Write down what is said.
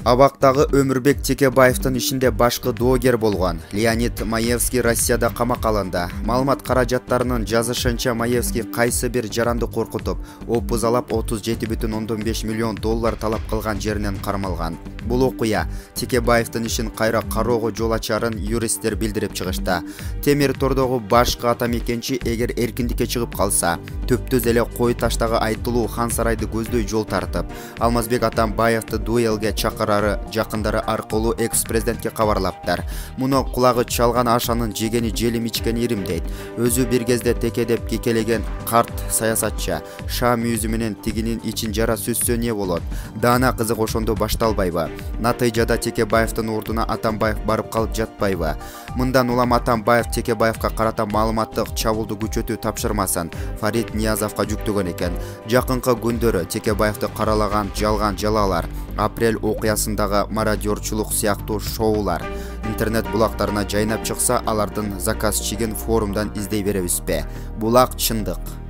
Абактагы Өмүрбек Текебаевдин ишинде башкы доогер болгон Леонид Маевский Россияда камакка алынды. Маалымат каражаттарынын жазышынча Маевский кайсы бир жаранды коркутуп, опузалап 37,5 миллион доллар талап кылган жеринен кармалган. Бул окуя Текебаевдин ишин кайра кароого жол ачарын юристтер билдирип чыгышты. Темир тордогу башкы атамекенчи эгер эркиндикке чыгып калса, төптөз эле кой таштагы айтылуу хан сарайды көздөй жол тартып, Алмазбек Атамбаевди дуэлге чакырары жакындары аркылуу экс-президентке кабарлаптыр. Муну кулагы чалган ашанын жегени желим ичкен ирим дейт. Өзү бир кезде текедеп кекелеген карт саясатчы Ша мүйүзү менен тигинин ичин жара сүзсө не болот? Даана кызык ошондо башталбайбы? Натыйжада Текебаевдин ордуна Атамбаев барып калып жатпайбы? Мындан улам Атамбаев Текебаевга карата маалыматтык чабуулду күчөтүү тапшырмасын Фарид Ниязовго жүктөгөн экен. Жакынкы күндөрү Текебаевди каралаган жалган жалалар, апрель окуясындагы мародерчулук сыяктуу шоулар интернет булактарына жайнап чыкса, алардын заказ чигин форумдан издей беребизби? Булак чындык.